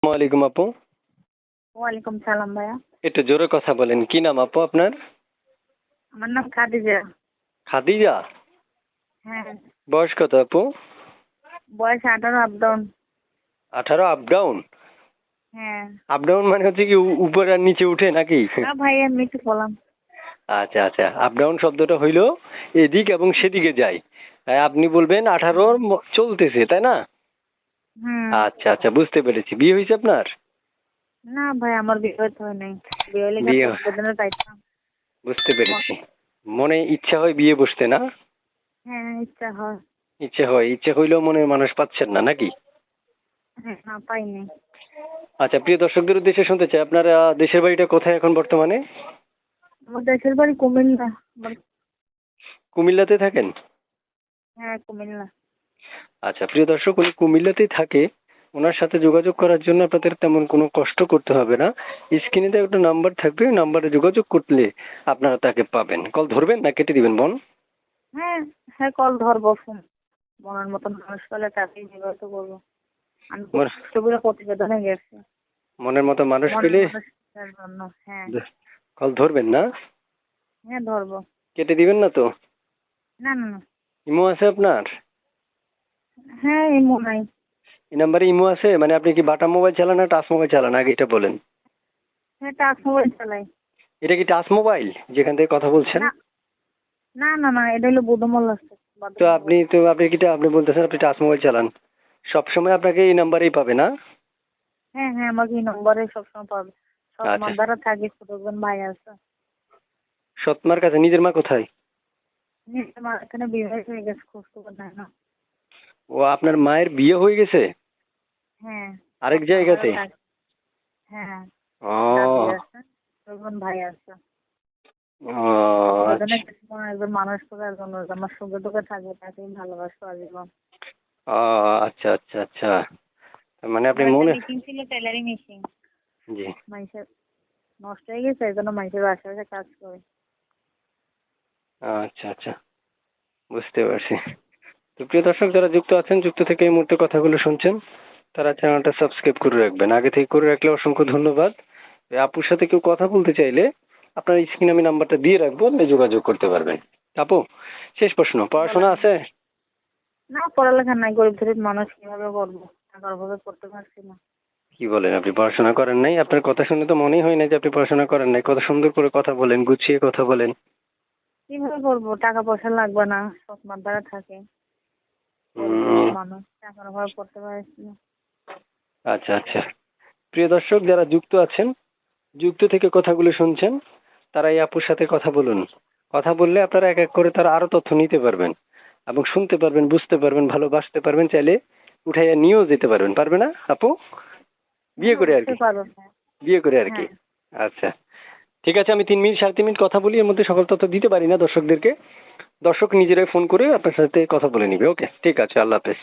ওয়ালাইকুম আপু। ওয়ালাইকুম সালাম ভাইয়া। একটু জোরে কথা বলেন। কি নাম আপু আপনার? আমার নাম খাদিজা। খাদিজা। হ্যাঁ। বয়স কত আপু? বয়স 18 আপ ডাউন। 18 up down. হ্যাঁ। আপ ডাউন মানে হচ্ছে কি উপর আর নিচে উঠে নাকি? না ভাইয়া আমি একটু বললাম। আচ্ছা আচ্ছা, আপ ডাউন শব্দটা হইলো এদিক এবং সেদিকে যায়। তাই আপনি বলবেন 18 চলতেছে, তাই না? হুম। আচ্ছা আচ্ছা, বুঝতে পেরেছি। বিয়ে হয়েছে আপনার? না ভাই আমার বিয়ে হতে হয় নাই। বিয়ে হলে বিয়ে প্রতিবেদনে চাইতাম। বুঝতে পেরেছি। মনে ইচ্ছা হয় বিয়ে বসতে, না? হ্যাঁ ইচ্ছা হয়। ইচ্ছে হয়, ইচ্ছে হইলেও মনের মানুষ পাচ্ছেন না নাকি? হ্যাঁ না পাইনি। আচ্ছা, প্রিয় দর্শকদের উদ্দেশ্যে শুনতে চাই, আপনার দেশের বাড়িটা কোথায় এখন বর্তমানে? আমার দেশের বাড়ি কুমিল্লা। কুমিল্লাতে থাকেন? হ্যাঁ কুমিল্লা। আচ্ছা, প্রিয় দর্শক, উনি কুমিল্লাতেই থাকে। ওনার সাথে যোগাযোগ করার জন্য আপনাদের তেমন কোনো কষ্ট করতে হবে না। স্ক্রিনে তো একটা নাম্বার থাকবে, ওই নাম্বারে যোগাযোগ করলে আপনারা তাকে পাবেন। কল ধরবেন না কেটে দিবেন বোন? হ্যাঁ হ্যাঁ কল ধরবো ফোন। মনের মতন মানুষ পেলে তাকেই যোগাযোগ করবো। আমি খুব মন- কষ্ট করে প্রতিবেদনে গেছি। মনের মতো মানুষ মনের পেলে মানুষের জন্য। হ্যাঁ। কল ধরবেন না? হ্যাঁ ধরবো। কেটে দিবেন না তো? না না না। ইমো আছে আপনার? হ্যাঁ এমন নাই। এই নাম্বারে ইমো আছে? মানে আপনি কি বাটা মোবাইল চালান না টাচ মোবাইল চালান, আগে এটা বলেন। হ্যাঁ টাচ মোবাইল চালাই। এটা কি টাচ মোবাইল যেখান থেকে কথা বলছেন? না না না না এটা হলো বুধমল্ল। তো আপনি বলতেছেন আপনি টাচ মোবাইল চালান, সবসময় আপনাকে এই নাম্বারেই পাবে না? হ্যাঁ হ্যাঁ আমাকে এই নম্বরে সবসময় পাবে। সব আচ্ছা, মাদারা থাকে, ছোট বোন ভাই আছে। সৎমার কাছে। নিজের মা কোথায়? নিজের মা এখানে বিয়ে হয়ে গেছে, খোঁজ খবর নেয় না। ও, আপনার মায়ের বিয়ে হয়ে গেছে হ্যাঁ আরেক সব মাদারা জায়গাতে? থাকে। হ্যাঁ দাদি ও আছে, ছোট বোন ভাই আছে। ও, প্রতিবেদনে আচ্ছা। গেছি একজন মানুষ করার জন্য, আমার সুখে দুঃখে থাকে তাকেই ভালোবাসো আজীবন। ও আচ্ছা আচ্ছা আচ্ছা, তার মানে আপনি আমার একটা মনে। মেশিন ছিল, টেলারিং মেশিন। জি। মানুষের নষ্ট হয়ে গেছে, এই জন্য মানুষের বাসায় কাজ করে। আচ্ছা আচ্ছা, বুঝতে পারছি। তো প্রিয় দর্শক, যারা যুক্ত আছেন, যুক্ত থেকে এই মুহূর্তে কথাগুলো শুনছেন, তারা চ্যানেলটা সাবস্ক্রাইব করে রাখবেন। আগে থেকে করে রাখলে অসংখ্য ধন্যবাদ। এই আপুর সাথে কেউ কথা বলতে চাইলে আপনার স্ক্রিনে আমি নাম্বারটা দিয়ে রাখবো, আপনি যোগাযোগ করতে পারবেন। আপু, শেষ প্রশ্ন, পড়াশোনা বলেন। আছে? না পড়ালেখা নাই, গরিব গরিব মানুষ কিভাবে করবো, টাকার অভাবে করতে পারছি না। কি বলেন, আপনি পড়াশোনা করেন নাই? আপনার কথা শুনে তো মনেই হয় না যে আপনি পড়াশোনা করেন নাই। কত সুন্দর করে কথা বলেন, গুছিয়ে কথা বলেন। কিভাবে করবো, টাকা পয়সা লাগবে না, সব মাদারা থাকে। গরিব উম, গরিব মানুষ, টাকার অভাবে করতে পারছি না। আচ্ছা আচ্ছা, প্রিয় দর্শক যারা যুক্ত আছেন, যুক্ত থেকে কথাগুলো শুনছেন, তারা এই আপুর সাথে কথা বলুন। কথা বললে আপনারা এক এক করে তারা আরো তথ্য নিতে পারবেন এবং শুনতে পারবেন, বুঝতে পারবেন, ভালোবাসতে পারবেন, চাইলে উঠাইয়া নিয়েও যেতে পারবেন। পারবে না আপু? বিয়ে হ্যাঁ করে আর কি। অবশ্যই পারবো। হ্যাঁ বিয়ে করে আর কি। হ্যাঁ। আচ্ছা, ঠিক আছে। আমি 3 মিনিট 3.5 মিনিট কথা বলি, এর মধ্যে সকল তথ্য দিতে পারি না দর্শকদেরকে। দর্শক নিজেরাই ফোন করে আপনার সাথে কথা বলে নিবে। ওকে, ঠিক আছে, আল্লাহ হাফেজ।